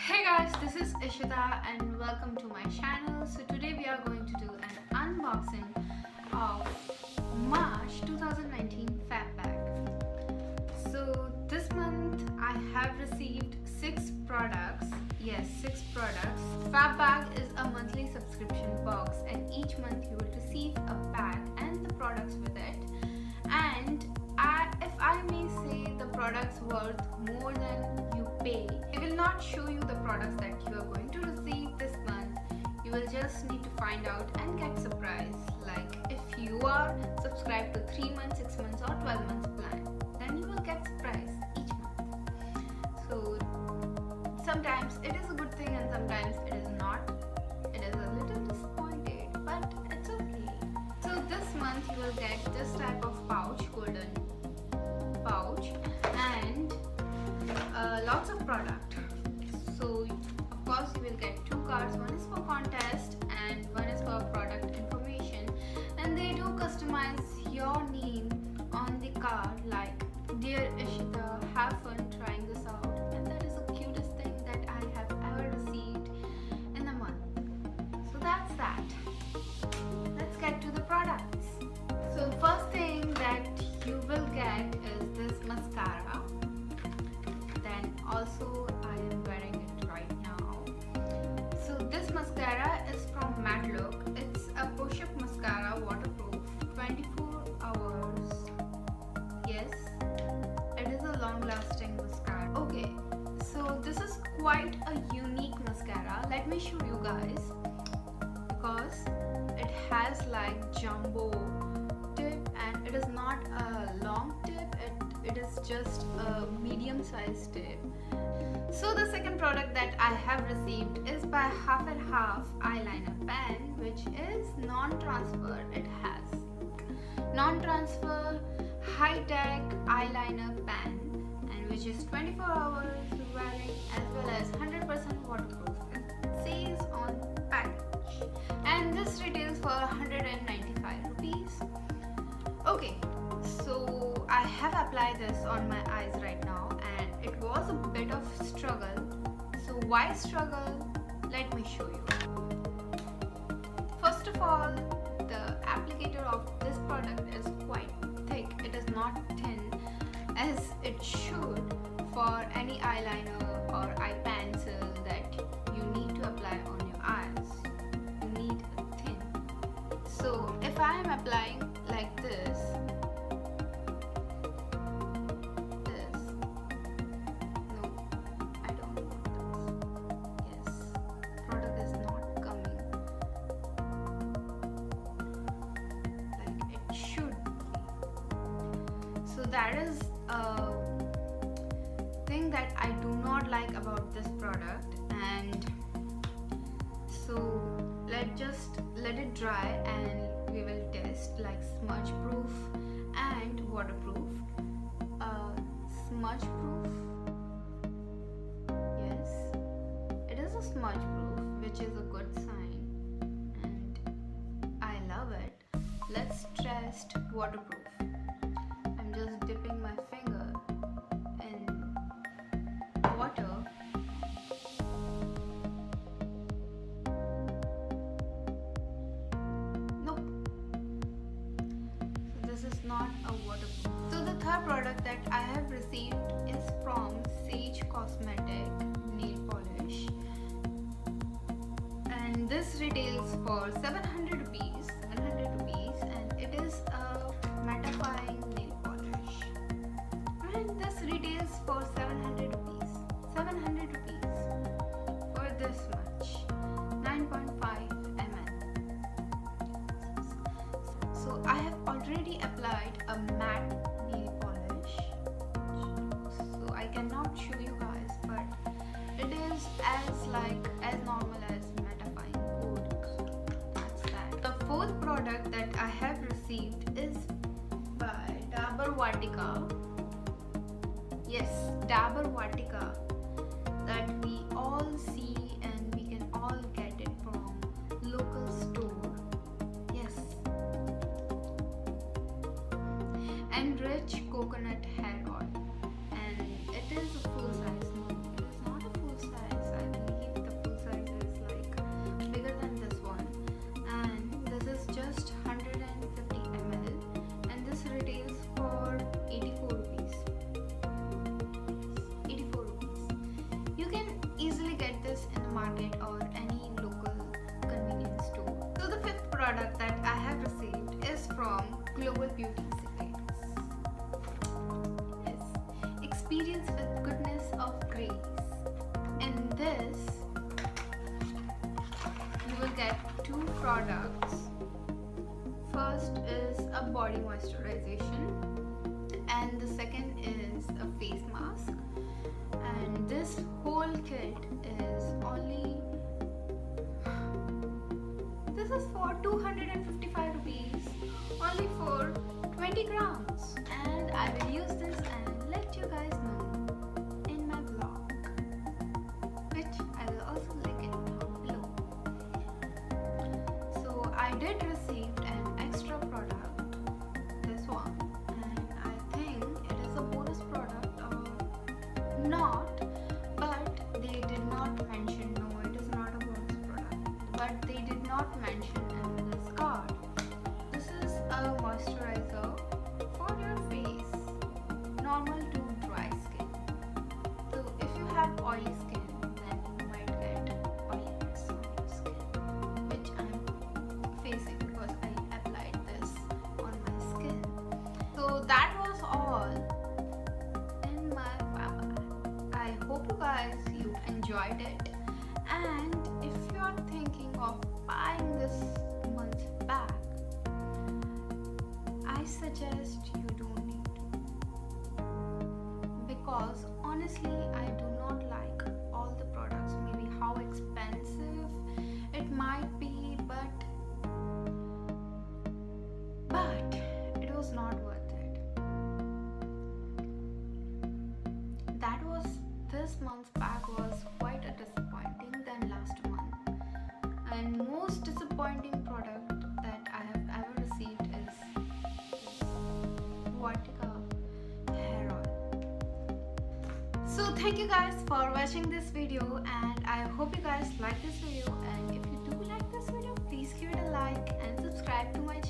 Hey guys, this is Ishita and welcome to my channel. So today we are going to do an unboxing of March 2019 Fabbag. So this month I have received 6 products. Yes, 6 products. Fabbag is a monthly subscription box and each month you will receive a bag and the products with it. And if I may say, the products worth more than you pay. I will not show you the products that you are going to receive this month. You will just need to find out and get surprised. Like if you are subscribed to 3 months, 6 months or 12 months plan, then you will get surprise each month. So sometimes it is a good thing and sometimes it is not. It is a little disappointed, but it's okay. So this month you will get this type of pouch, golden pouch, and lots of product. So of course you will get 2 cards. One is for contest and one is for product information, and they do customize your name on the card, like "Dear Ishita, have fun trying this out," and that is the cutest thing that I have ever received in the month. So that's that. Let's get to the products. So the first thing that you will get is this mascara. Then also I am wearing it right now. So this mascara is from Matte Look. It's a push-up mascara, waterproof, 24 hours. Yes, it is a long-lasting mascara. Okay, so this is quite a unique mascara. Let me show you guys, because it has like jumbo tip and it is not a long tip, it is just a medium sized tip. So the second product that I have received is by Half and Half eyeliner pen, which is non-transfer. It has non-transfer high-tech eyeliner pen, and which is 24 hours wearing as well as 100% waterproof. It says on package, and this retails for 195 rupees. Okay, so I have applied this on my eyes right now and it was a bit of struggle. So why struggle? Let me show you. First of all, the applicator of this product is quite thick. It is not thin as it should for any eyeliner or eye pencil that you need to apply on your eyes. You need a thin. So if I am applying like this, no, I don't want this. Yes, product is not coming like it should be. So that is a thing that I do not like about this product, and so let it dry and we will test like smudge proof and waterproof. Smudge proof, yes, it is a smudge proof, which is a good sign and I love it. Let's test waterproof. I'm just dipping my finger in water. Not a waterproof. So the third product that I have received is from Cosmetic nail polish, and this retails for 700 rupees, and it is a mattifying nail polish, and this retails for 700 rupees for this much, 9.5 ml. So I have already applied a matte nail polish, so I cannot show you guys, but it is as normal as mattifying good. So that's that. The fourth product that I have received is by Dabur Vatika. Yes, Dabur Vatika, that we all see and we can all get it from local store. Yes. Enriched coconut hair oil, and it is a full size. No, it is not a full size. I beauty secrets. Yes, experience with goodness of grace. In this, you will get 2 products. First is a body moisturization, and the second is a face mask. And this whole kit is only, this is for 255 rupees, only for 20 grams. And I will use this and let you guys know in my vlog, which I will also link it down below. So I did receive an extra product, this one, and I think it is a bonus product or not, but they did not mention. No, it is not a bonus product, but they did not mention in this card. This is a moisturizer for your face, normal to dry skin. So if you have oily skin, then you might get oiliness on your skin, which I'm facing because I applied this on my skin. So that was all in my Fabbag. I hope you guys enjoyed it, and if you are thinking of buying this month's bag, I suggest you don't need to, because honestly I do not like all the products. Maybe how expensive it might be, but it was not worth it. This month's bag was quite a disappointing than last month, and most disappointing product that I have ever received is Vatika hair oil. So thank you guys for watching this video, and I hope you guys like this video, and if you do like this video, please give it a like and subscribe to my